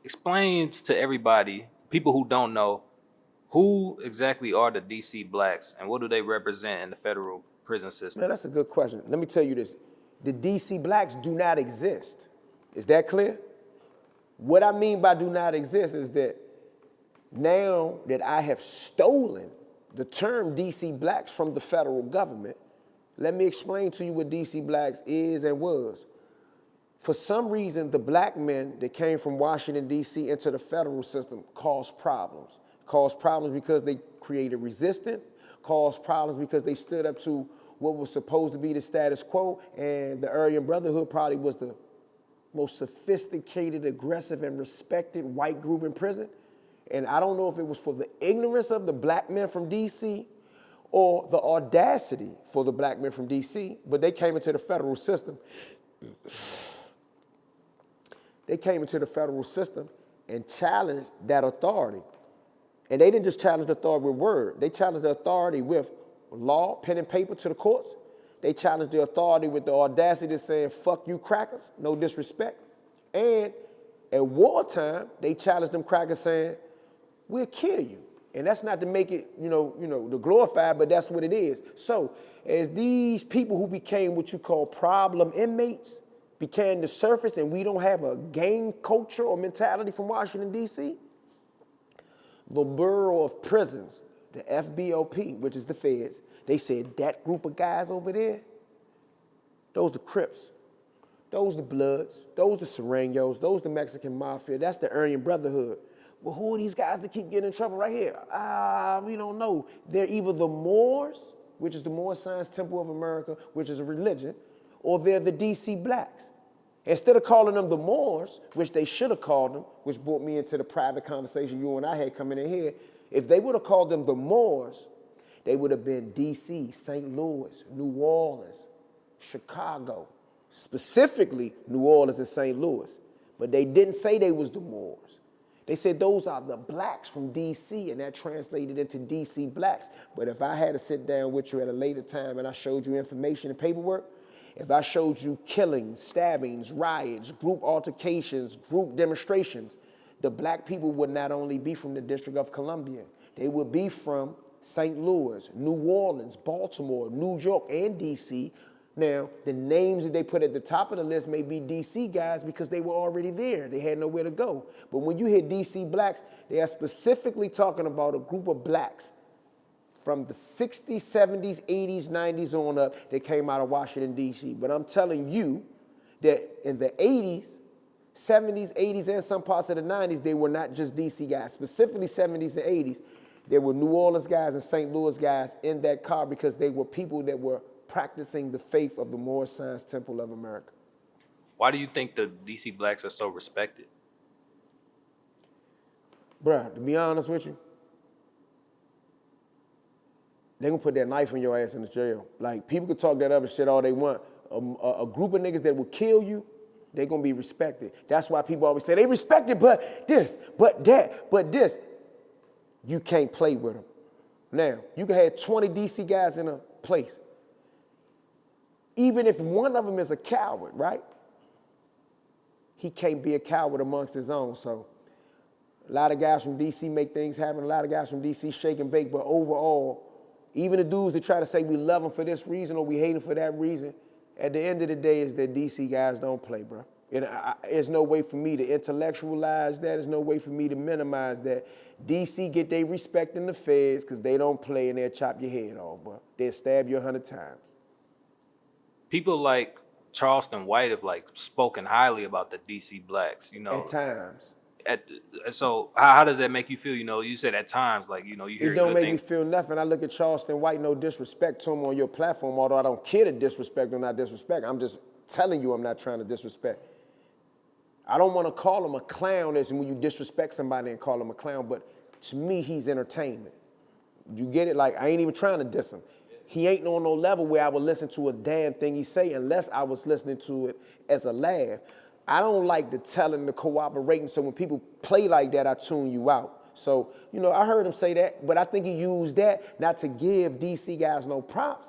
explain to everybody, people who don't know, who exactly are the DC blacks and what do they represent in the federal prison system? Man, that's a good question. Let me tell you this. The DC blacks do not exist. Is that clear? What I mean by do not exist is that now that I have stolen the term DC blacks from the federal government, let me explain to you what DC blacks is and was. For some reason, the black men that came from Washington, D.C. into the federal system caused problems. Caused problems because they created resistance, caused problems because they stood up to what was supposed to be the status quo, and the Aryan Brotherhood probably was the most sophisticated, aggressive, and respected white group in prison. And I don't know if it was for the ignorance of the black men from D.C. or the audacity for the black men from D.C., but they came into the federal system. They came into the federal system and challenged that authority. And they didn't just challenge the authority with word. They challenged the authority with law, pen and paper to the courts. They challenged the authority with the audacity of saying, fuck you crackers, no disrespect. And at wartime, they challenged them crackers saying, we'll kill you. And that's not to make it, to glorify, but that's what it is. So as these people who became what you call problem inmates became the surface and we don't have a gang culture or mentality from Washington, D.C., the Bureau of Prisons, the FBOP, which is the feds, they said that group of guys over there, those the Crips, those the Bloods, those the Serranos, those the Mexican Mafia, that's the Aryan Brotherhood. Well, who are these guys that keep getting in trouble right here? We don't know. They're either the Moors, which is the Moor Science Temple of America, which is a religion, or they're the DC blacks. Instead of calling them the Moors, which they should have called them, which brought me into the private conversation you and I had coming in here, if they would have called them the Moors, they would have been DC, St. Louis, New Orleans, Chicago, specifically New Orleans and St. Louis. But they didn't say they was the Moors. They said those are the blacks from DC, and that translated into DC blacks. But if I had to sit down with you at a later time and I showed you information and paperwork, if I showed you killings, stabbings, riots, group altercations, group demonstrations, the black people would not only be from the District of Columbia, they would be from St. Louis, New Orleans, Baltimore, New York, and DC. Now, the names that they put at the top of the list may be DC guys because they were already there. They had nowhere to go. But when you hear DC blacks, they are specifically talking about a group of blacks from the 60s, 70s, 80s, 90s on up that came out of Washington, D.C. But I'm telling you that in the 80s, 70s, 80s, and some parts of the 90s, they were not just D.C. guys. Specifically 70s and 80s, there were New Orleans guys and St. Louis guys in that car because they were people that were practicing the faith of the Moor Science Temple of America. Why do you think the DC blacks are so respected? Bruh, to be honest with you, they gonna put that knife in your ass in the jail. Like, people could talk that other shit all they want. A group of niggas that will kill you, they gonna be respected. That's why people always say, they respected, but this, but that, but this. You can't play with them. Now, you can have 20 DC guys in a place. Even if one of them is a coward, right? He can't be a coward amongst his own. So a lot of guys from DC make things happen. A lot of guys from DC shake and bake. But overall, even the dudes that try to say we love them for this reason or we hate them for that reason, at the end of the day is that DC guys don't play, bro. There's no way for me to intellectualize that. There's no way for me to minimize that. DC get their respect in the feds because they don't play and they'll chop your head off, bro. They'll stab you 100 times. People like Charleston White have spoken highly about the DC blacks, At times. So how does that make you feel? You said at times, you hear it don't good make things. me feel nothing. I look at Charleston White, no disrespect to him on your platform, although I don't care to disrespect or not disrespect. I'm just telling you I'm not trying to disrespect. I don't want to call him a clown as when you disrespect somebody and call him a clown, but to me, he's entertainment. You get it? I ain't even trying to diss him. He ain't on no level where I would listen to a damn thing he say unless I was listening to it as a laugh. I don't like the telling, the cooperating, so when people play like that, I tune you out. So, I heard him say that, but I think he used that not to give DC guys no props.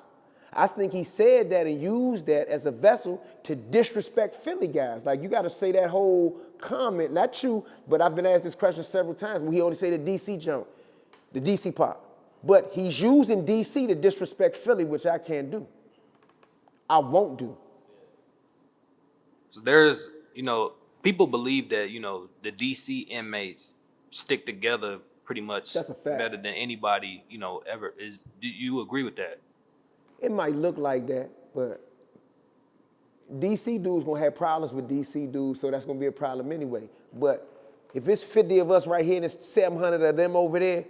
I think he said that and used that as a vessel to disrespect Philly guys. Like, you got to say that whole comment, not you, but I've been asked this question several times. He only say the DC jump, the DC part. But he's using DC to disrespect Philly, which I can't do. I won't do. So there's, people believe that, the DC inmates stick together pretty much That's a fact. better than anybody, ever. Do you agree with that? It might look like that, but DC dudes gonna have problems with DC dudes, so that's gonna be a problem anyway. But if it's 50 of us right here and it's 700 of them over there,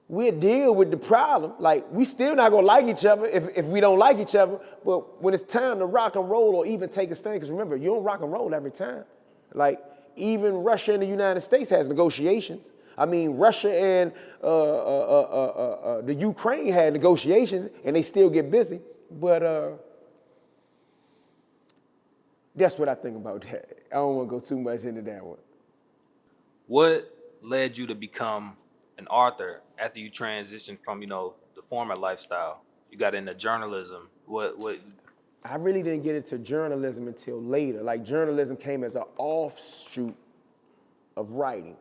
we'll deal with the problem. Like, we still not gonna like each other if we don't like each other, but when it's time to rock and roll or even take a stand, because remember, you don't rock and roll every time. Like, even Russia and the United States has negotiations. I mean, Russia and the Ukraine had negotiations, and they still get busy. But that's what I think about that. I don't want to go too much into that one. What led you to become an author after you transitioned from, the former lifestyle? You got into journalism. What? I really didn't get into journalism until later. Like, journalism came as an offshoot of writing.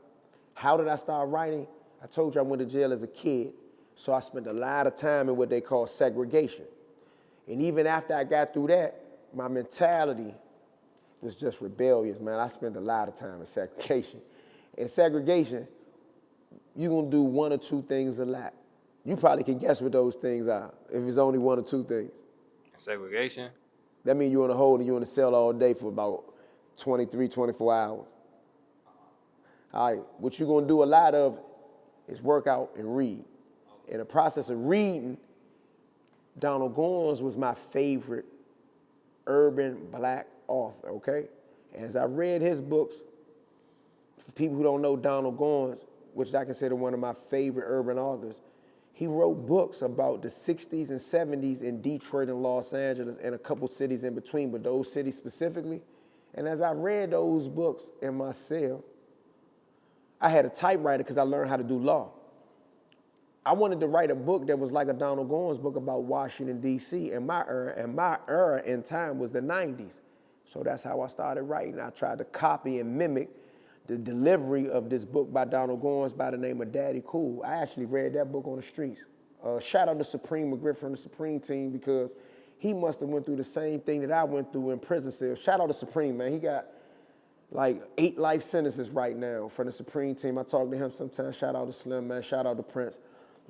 How did I start writing? I told you I went to jail as a kid, so I spent a lot of time in what they call segregation. And even after I got through that, my mentality was just rebellious, man. I spent a lot of time in segregation. In segregation, you're gonna do one or two things a lot. You probably can guess what those things are, if it's only one or two things. Segregation? That means you're in a hole and you're in a cell all day for about 23, 24 hours. All right, what you're gonna do a lot of is work out and read. In the process of reading, Donald Goines was my favorite urban black author, okay? As I read his books, for people who don't know Donald Goines, which I consider one of my favorite urban authors, he wrote books about the 60s and 70s in Detroit and Los Angeles and a couple cities in between, but those cities specifically. And as I read those books in my cell, I had a typewriter because I learned how to do law. I wanted to write a book that was like a Donald Goines book about Washington, D.C. And my era in time was the 90s. So that's how I started writing. I tried to copy and mimic the delivery of this book by Donald Goines by the name of Daddy Cool. I actually read that book on the streets. Shout out to Supreme McGriff from the Supreme team, because he must have went through the same thing that I went through in prison cells. Shout out to Supreme, man. He got like 8 life sentences right now from the Supreme team. I talk to him sometimes. Shout out to Slim, man. Shout out to Prince.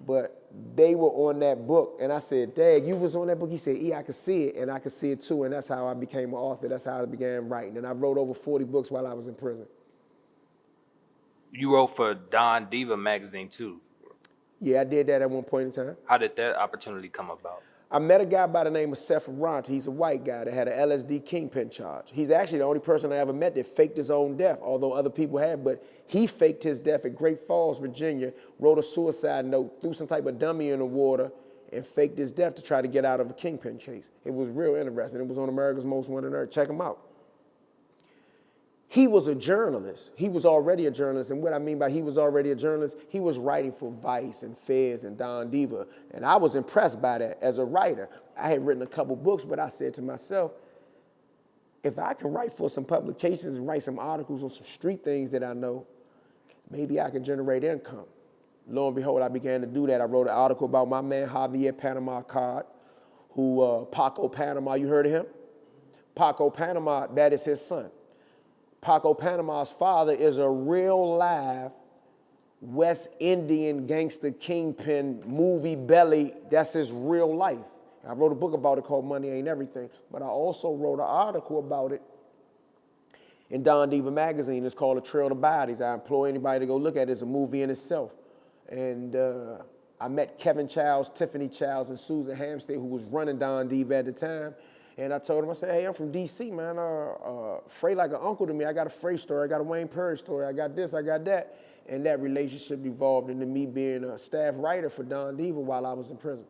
But they were on that book, and I said, Dad, you was on that book? He said, I could see it, and I could see it too, and that's how I became an author. That's how I began writing, and I wrote over 40 books while I was in prison. You wrote for Don Diva Magazine too. Yeah, I did that at one point in time. How did that opportunity come about? I met a guy by the name of Seth Arant. He's a white guy that had an LSD kingpin charge. He's actually the only person I ever met that faked his own death, although other people have, but he faked his death at Great Falls, Virginia, wrote a suicide note, threw some type of dummy in the water, and faked his death to try to get out of a kingpin case. It was real interesting. It was on America's Most Wanted Earth. Check him out. He was a journalist. He was already a journalist, and what I mean by he was already a journalist, he was writing for Vice and Fez and Don Diva, and I was impressed by that as a writer. I had written a couple books, but I said to myself, if I can write for some publications and write some articles on some street things that I know, maybe I can generate income. Lo and behold, I began to do that. I wrote an article about my man Javier Panama Card, who Paco Panama, you heard of him? Paco Panama, that is his son. Paco Panama's father is a real live West Indian gangster kingpin movie belly. That's his real life. I wrote a book about it called Money Ain't Everything, but I also wrote an article about it in Don Diva Magazine. It's called A Trail to Bodies. I implore anybody to go look at it. It's a movie in itself. And I met Kevin Childs, Tiffany Childs, and Susan Hampstead, who was running Don Diva at the time. And I told him, I said, hey, I'm from D.C., man. Frey like an uncle to me. I got a Frey story. I got a Wayne Perry story. I got this, I got that. And that relationship evolved into me being a staff writer for Don Diva while I was in prison.